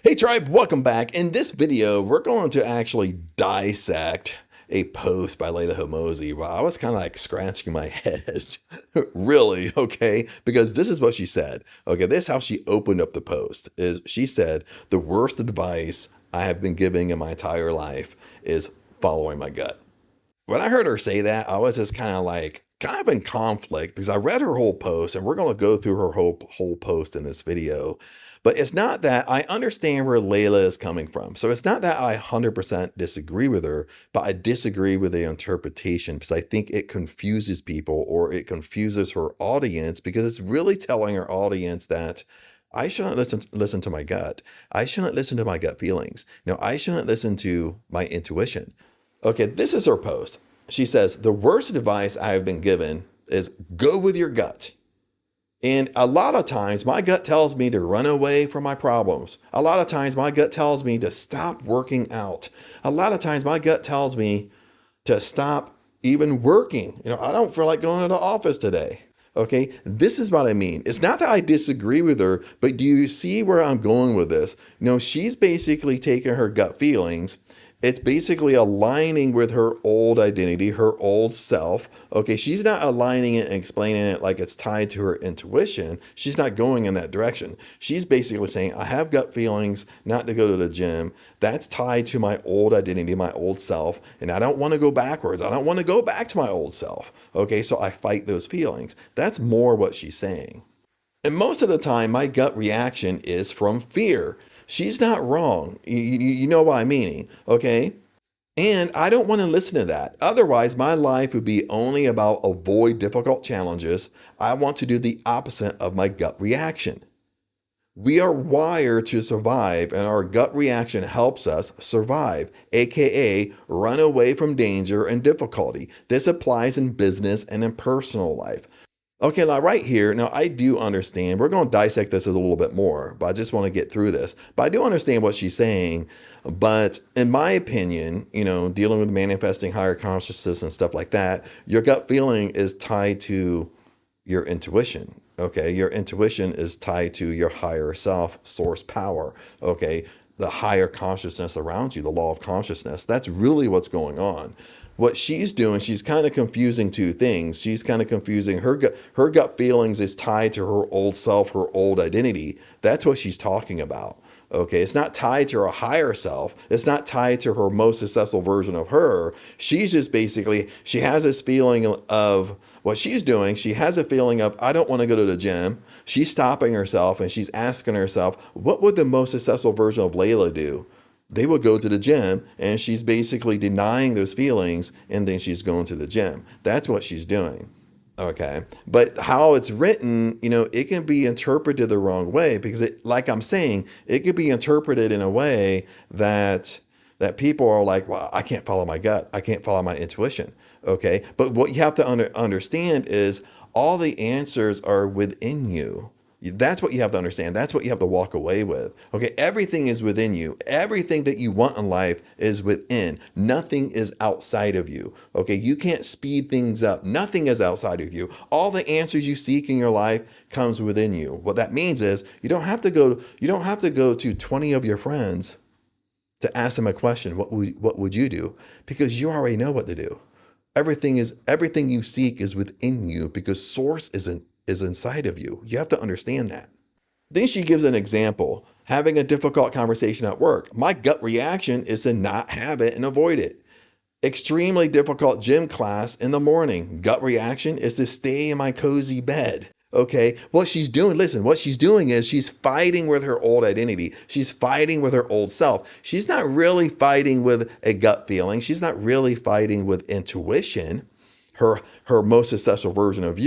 Hey tribe, welcome back. In this video, we're going to actually dissect a post by Leila Hormozi. Well, I was kind of like scratching my head. Really, okay? Because this is what she said. Okay, this is how she opened up the post. Is she said, the worst advice I have been giving in my entire life is following my gut. When I heard her say that, I was just kind of in conflict because I read her whole post and we're going to go through her whole post in this video. But it's not that I understand where Leila is coming from. So it's not that I 100% disagree with her, but I disagree with the interpretation because I think it confuses people or it confuses her audience because it's really telling her audience that I shouldn't listen to my gut. I shouldn't listen to my gut feelings. No, I shouldn't listen to my intuition. Okay, this is her post. She says, the worst advice I have been given is go with your gut. And a lot of times my gut tells me to run away from my problems. A lot of times my gut tells me to stop working out. A lot of times my gut tells me to stop even working. I don't feel like going to the office today. Okay, this is what I mean. It's not that I disagree with her, but do you see where I'm going with this? She's basically taking her gut feelings. It's basically aligning with her old identity, her old self. Okay, she's not aligning it and explaining it like it's tied to her intuition. She's not going in that direction. She's basically saying, I have gut feelings not to go to the gym. That's tied to my old identity, my old self, and I don't want to go backwards. I don't want to go back to my old self. Okay, so I fight those feelings. That's more what she's saying. And most of the time, my gut reaction is from fear. She's not wrong. You know what I'm meaning, okay? And I don't want to listen to that. Otherwise, my life would be only about avoid difficult challenges. I want to do the opposite of my gut reaction. We are wired to survive, and our gut reaction helps us survive, aka run away from danger and difficulty. This applies in business and in personal life. Okay, now right here, now I do understand, we're going to dissect this a little bit more, but I just want to get through this. But I do understand what she's saying, but in my opinion, dealing with manifesting higher consciousness and stuff like that, your gut feeling is tied to your intuition, okay? Your intuition is tied to your higher self, source power, okay? The higher consciousness around you, the law of consciousness. That's really what's going on. What she's doing, she's kind of confusing two things. She's kind of confusing her gut feelings is tied to her old self, her old identity. That's what she's talking about. Okay, it's not tied to her higher self. It's not tied to her most successful version of her. She's just basically, she has this feeling of what she's doing. She has a feeling of, I don't want to go to the gym. She's stopping herself and she's asking herself, what would the most successful version of Leila do? They would go to the gym, and she's basically denying those feelings, and then she's going to the gym. That's what she's doing. Okay. But how it's written, it can be interpreted the wrong way because like I'm saying, it could be interpreted in a way that people are like, well, I can't follow my gut. I can't follow my intuition. Okay. But what you have to understand is all the answers are within you. That's what you have to understand. That's what you have to walk away with. Okay, everything is within you. Everything that you want in life is within. Nothing is outside of you. Okay, you can't speed things up. Nothing is outside of you. All the answers you seek in your life comes within you. What that means is you don't have to go to 20 of your friends to ask them a question. What would you do? Because you already know what to do. Everything you seek is within you because source is inside of you. You have to understand that. Then she gives an example, having a difficult conversation at work. My gut reaction is to not have it and avoid it. Extremely difficult gym class in the morning. Gut reaction is to stay in my cozy bed. Okay, what she's doing is she's fighting with her old identity. She's fighting with her old self. She's not really fighting with a gut feeling. She's not really fighting with intuition. Her most successful version of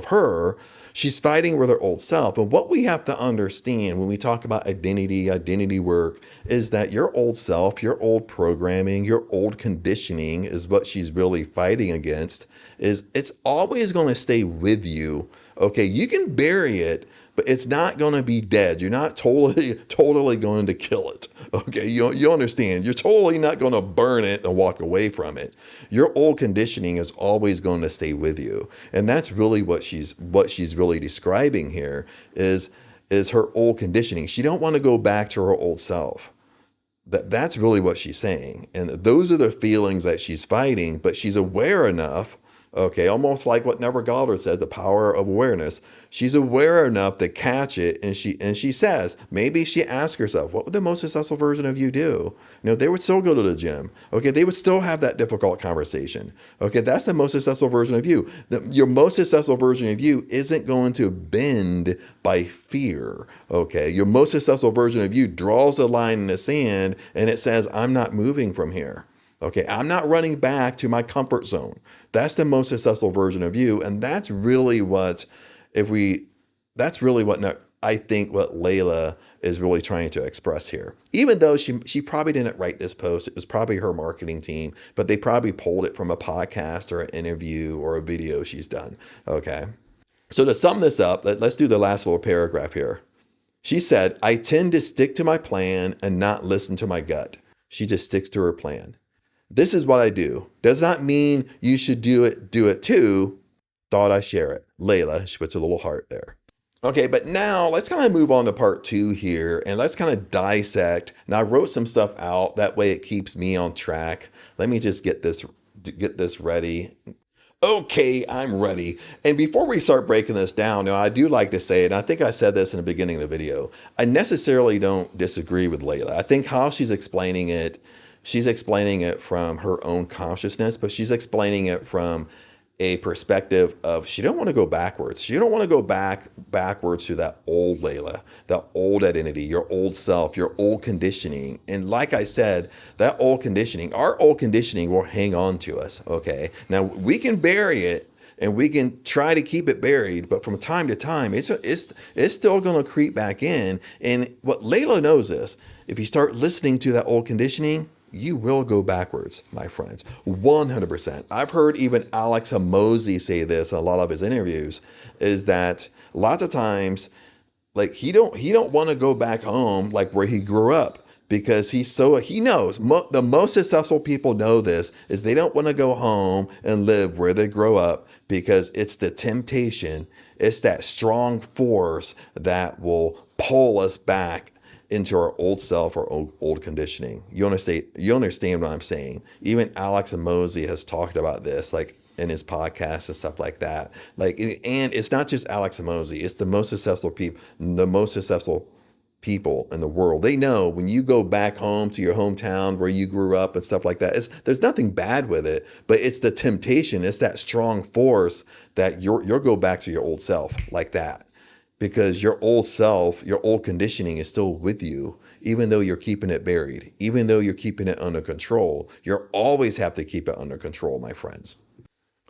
her, she's fighting with her old self. And what we have to understand when we talk about identity work, is that your old self, your old programming, your old conditioning is what she's really fighting against. It's always going to stay with you. Okay, you can bury it, but it's not going to be dead. You're not totally going to kill it. Okay, you understand. You're totally not going to burn it and walk away from it. Your old conditioning is always going to stay with you. And that's really what she's really describing here is is her old conditioning. She don't want to go back to her old self. That's really what she's saying. And those are the feelings that she's fighting, but she's aware enough, okay, almost like what Neville Goddard said, the power of awareness. She's aware enough to catch it, and she says, maybe she asks herself, what would the most successful version of you do? They would still go to the gym. Okay, they would still have that difficult conversation. Okay, that's the most successful version of you. Your most successful version of you isn't going to bend by fear. Okay, your most successful version of you draws a line in the sand and it says, I'm not moving from here. Okay, I'm not running back to my comfort zone. That's the most successful version of you. And that's really what, I think what Leila is really trying to express here. Even though she probably didn't write this post, it was probably her marketing team, but they probably pulled it from a podcast or an interview or a video she's done. Okay. So to sum this up, let's do the last little paragraph here. She said, I tend to stick to my plan and not listen to my gut. She just sticks to her plan. This is what I do. Does not mean you should do it too. Thought I share it. Leila, she puts a little heart there. Okay, but now let's kind of move on to part 2 here and let's kind of dissect. Now I wrote some stuff out. That way it keeps me on track. Let me just get this ready. Okay, I'm ready. And before we start breaking this down, I do like to say, and I think I said this in the beginning of the video, I necessarily don't disagree with Leila. I think how she's explaining it from her own consciousness, but she's explaining it from a perspective of she don't want to go backwards. She don't want to go backwards to that old Leila, that old identity, your old self, your old conditioning. And like I said, that old conditioning, our old conditioning will hang on to us. Okay. Now we can bury it and we can try to keep it buried, but from time to time, it's still going to creep back in. And what Leila knows is if you start listening to that old conditioning, you will go backwards, my friends, 100%. I've heard even Leila Hormozi say this in a lot of his interviews, is that lots of times, like he don't want to go back home like where he grew up because he knows the most successful people know this is they don't want to go home and live where they grow up because it's the temptation, it's that strong force that will pull us back into our old self or old conditioning. You understand what I'm saying? Even Leila Hormozi has talked about this, like in his podcast and stuff like that. Like, and it's not just Leila Hormozi; it's the most successful people in the world. They know when you go back home to your hometown where you grew up and stuff like that. There's nothing bad with it, but it's the temptation. It's that strong force that you'll go back to your old self like that. Because your old self, your old conditioning is still with you, even though you're keeping it buried, even though you're keeping it under control. You always have to keep it under control, my friends.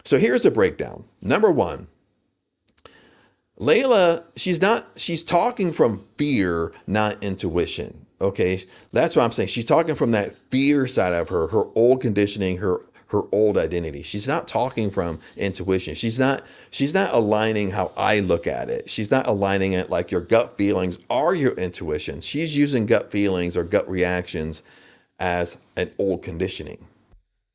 So here's the breakdown. Number 1, Leila, she's talking from fear, not intuition. Okay, that's what I'm saying. She's talking from that fear side of her old conditioning, her old identity. She's not talking from intuition. She's not aligning how I look at it. She's not aligning it like your gut feelings are your intuition. She's using gut feelings or gut reactions as an old conditioning.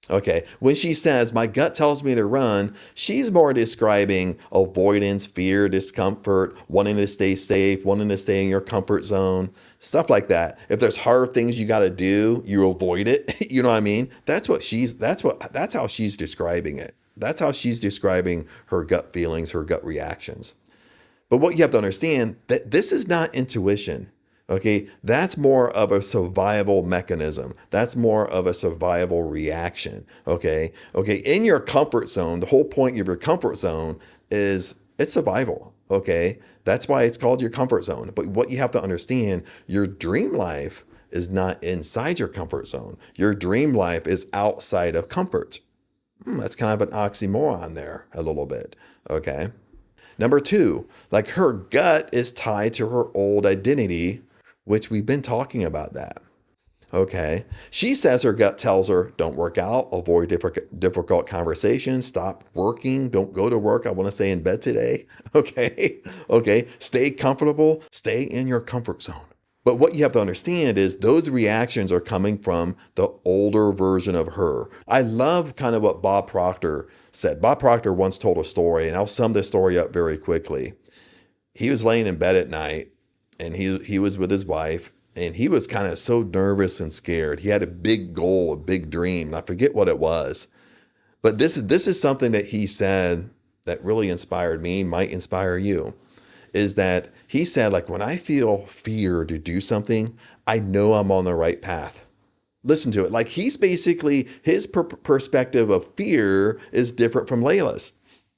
Okay, when she says, my gut tells me to run, she's more describing avoidance, fear, discomfort, wanting to stay safe, wanting to stay in your comfort zone, stuff like that. If there's hard things you got to do, you avoid it. You know what I mean? That's how she's describing it. That's how she's describing her gut feelings, her gut reactions. But what you have to understand that this is not intuition. Okay, that's more of a survival mechanism. That's more of a survival reaction. Okay, in your comfort zone, the whole point of your comfort zone is it's survival. Okay, that's why it's called your comfort zone. But what you have to understand, your dream life is not inside your comfort zone. Your dream life is outside of comfort. That's kind of an oxymoron there a little bit. Okay. Number 2, like her gut is tied to her old identity, which we've been talking about that. Okay. She says her gut tells her, don't work out, avoid difficult conversations, stop working, don't go to work. I want to stay in bed today. Okay. Stay comfortable, stay in your comfort zone. But what you have to understand is those reactions are coming from the older version of her. I love kind of what Bob Proctor said. Bob Proctor once told a story, and I'll sum this story up very quickly. He was laying in bed at night, and he was with his wife, and he was kind of so nervous and scared. He had a big goal, a big dream, and I forget what it was. But this is something that he said that really inspired me, might inspire you, is that he said, like, when I feel fear to do something, I know I'm on the right path. Listen to it. Like, he's basically, his perspective of fear is different from Leila's,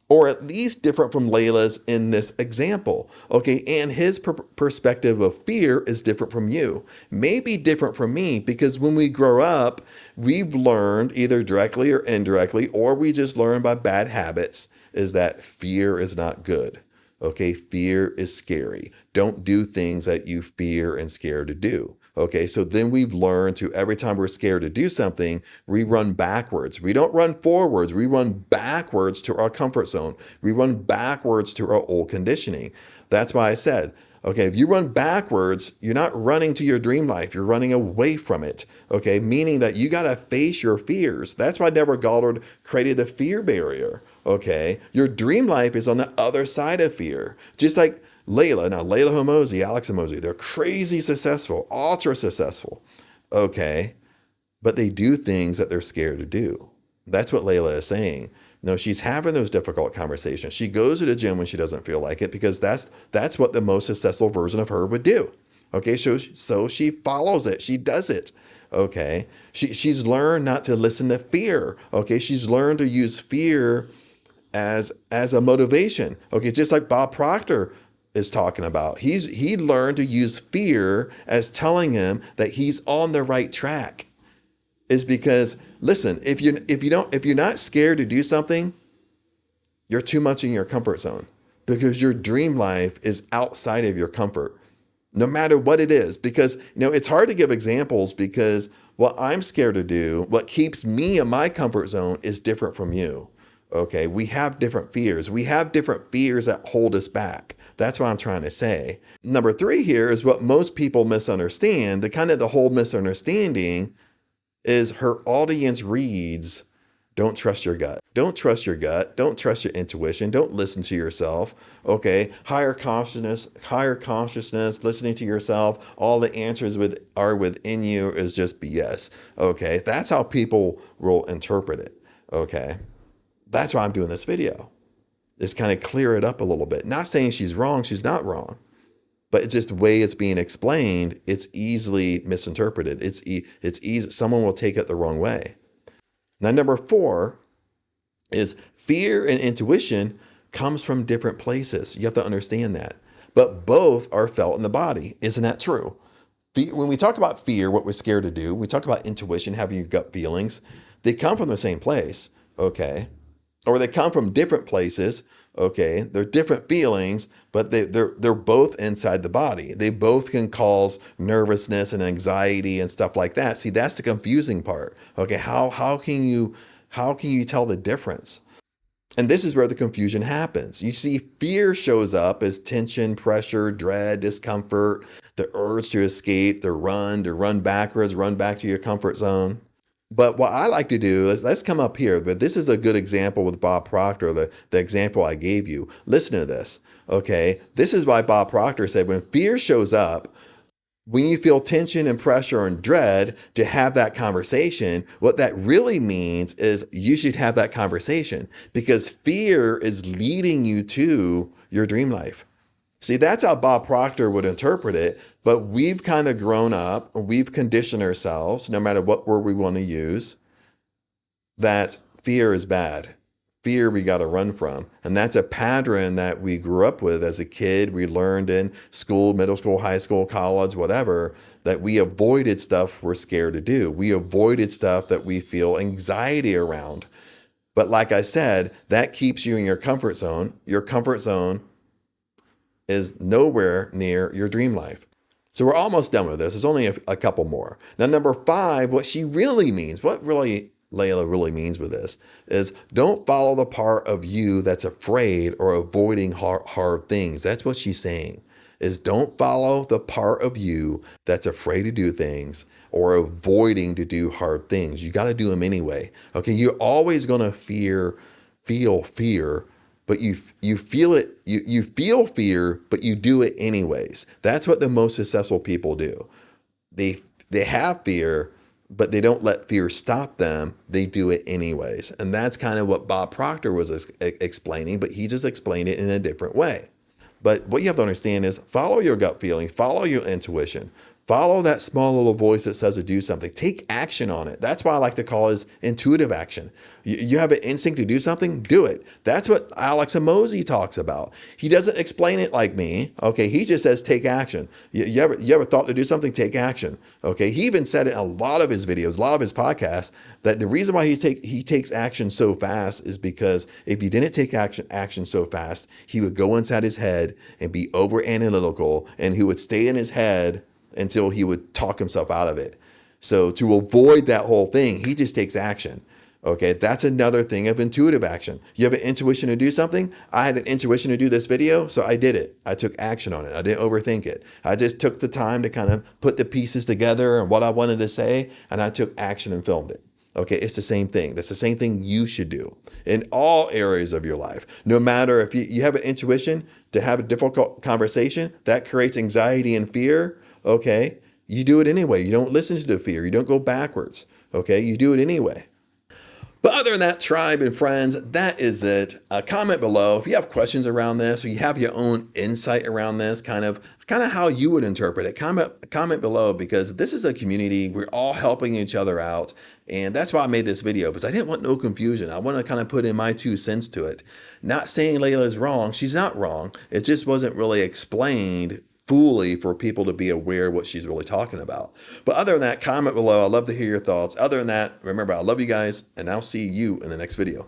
or at least different from Leila's in this example. Okay. And his perspective of fear is different from you, maybe different from me, because when we grow up, we've learned either directly or indirectly, or we just learn by bad habits, is that fear is not good. Okay, fear is scary. Don't do things that you fear and scared to do. Okay, so then we've learned to, every time we're scared to do something, we run backwards. We don't run forwards. We run backwards to our comfort zone. We run backwards to our old conditioning. That's why I said, okay, if you run backwards, you're not running to your dream life. You're running away from it. Okay, meaning that you got to face your fears. That's why Neville Goddard created the fear barrier. Okay, your dream life is on the other side of fear. Just like Leila Hormozi, Alex Hormozi, they're crazy successful, ultra successful. Okay, but they do things that they're scared to do. That's what Leila is saying. No, she's having those difficult conversations. She goes to the gym when she doesn't feel like it, because that's what the most successful version of her would do. Okay, so she follows it. She does it. Okay, she's learned not to listen to fear. Okay, she's learned to use fear as a motivation. Okay, just like Bob Proctor is talking about. He learned to use fear as telling him that he's on the right track. Is because, listen, if you're not scared to do something, you're too much in your comfort zone, because your dream life is outside of your comfort, no matter what it is. Because, it's hard to give examples, because what I'm scared to do, what keeps me in my comfort zone, is different from you. Okay, we have different fears. We have different fears that hold us back. That's what I'm trying to say. Number 3 here is what most people misunderstand. The whole misunderstanding is her audience reads, don't trust your gut. Don't trust your gut. Don't trust your intuition. Don't listen to yourself. Okay, higher consciousness, listening to yourself, all the answers are within you is just BS. Okay, that's how people will interpret it. Okay, that's why I'm doing this video. Is kind of clear it up a little bit. Not saying she's wrong. She's not wrong. But it's just the way it's being explained, it's easily misinterpreted. It's easy. Someone will take it the wrong way. Now, number 4 is fear and intuition comes from different places. You have to understand that. But both are felt in the body. Isn't that true? When we talk about fear, what we're scared to do, we talk about intuition, having your gut feelings, they come from the same place, okay? Or they come from different places, okay? They're different feelings, but they're both inside the body. They both can cause nervousness and anxiety and stuff like that. See, that's the confusing part. Okay, how can you tell the difference? And this is where the confusion happens. You see, fear shows up as tension, pressure, dread, discomfort, the urge to escape, to run backwards, run back to your comfort zone. But what I like to do is, let's come up here, but this is a good example with Bob Proctor, the example I gave you. Listen to this, okay? This is why Bob Proctor said, when fear shows up, when you feel tension and pressure and dread, to have that conversation, what that really means is you should have that conversation, because fear is leading you to your dream life. See, that's how Bob Proctor would interpret it, but we've kind of grown up, we've conditioned ourselves, no matter what word we want to use, that fear is bad. Fear we got to run from. And that's a pattern that we grew up with as a kid. We learned in school, middle school, high school, college, whatever, that we avoided stuff we're scared to do. We avoided stuff that we feel anxiety around. But like I said, that keeps you in your comfort zone. Your comfort zone is nowhere near your dream life. So we're almost done with this. There's only a couple more. Now, number 5, what she really means, what really Leila really means with this, is don't follow the part of you that's afraid or avoiding hard things. That's what she's saying, is don't follow the part of you that's afraid to do things or avoiding to do hard things. You got to do them anyway. Okay, you're always going to feel fear, but you feel it, you feel fear, but you do it anyways. That's what the most successful people do. They have fear, but they don't let fear stop them. They do it anyways. And that's kind of what Bob Proctor was explaining, but he just explained it in a different way. But what you have to understand is follow your gut feeling, follow your intuition, follow that small little voice that says to do something. Take action on it. That's why I like to call it intuitive action. You have an instinct to do something, do it. That's what Leila Hormozi talks about. He doesn't explain it like me. Okay, he just says take action. You ever thought to do something? Take action. Okay, he even said it in a lot of his videos, a lot of his podcasts, that the reason why he takes action so fast is because if he didn't take action so fast, he would go inside his head and be over analytical, and he would stay in his head until he would talk himself out of it. So to avoid that whole thing, he just takes action. Okay, that's another thing of intuitive action. You have an intuition to do something. I had an intuition to do this video, so I did it. I took action on it. I didn't overthink it. I just took the time to kind of put the pieces together and what I wanted to say, and I took action and filmed it. Okay, it's the same thing. That's the same thing you should do in all areas of your life. No matter if you have an intuition to have a difficult conversation, that creates anxiety and fear. Okay, you do it anyway. You don't listen to the fear. You don't go backwards. Okay, you do it anyway. But other than that, tribe and friends, that is it. Comment below if you have questions around this, or you have your own insight around this, kind of how you would interpret it. Comment below, because this is a community. We're all helping each other out. And that's why I made this video, because I didn't want no confusion. I want to kind of put in my 2 cents to it. Not saying Leila is wrong. She's not wrong. It just wasn't really explained fully for people to be aware of what she's really talking about. But other than that, comment below. I'd love to hear your thoughts. Other than that, remember, I love you guys, and I'll see you in the next video.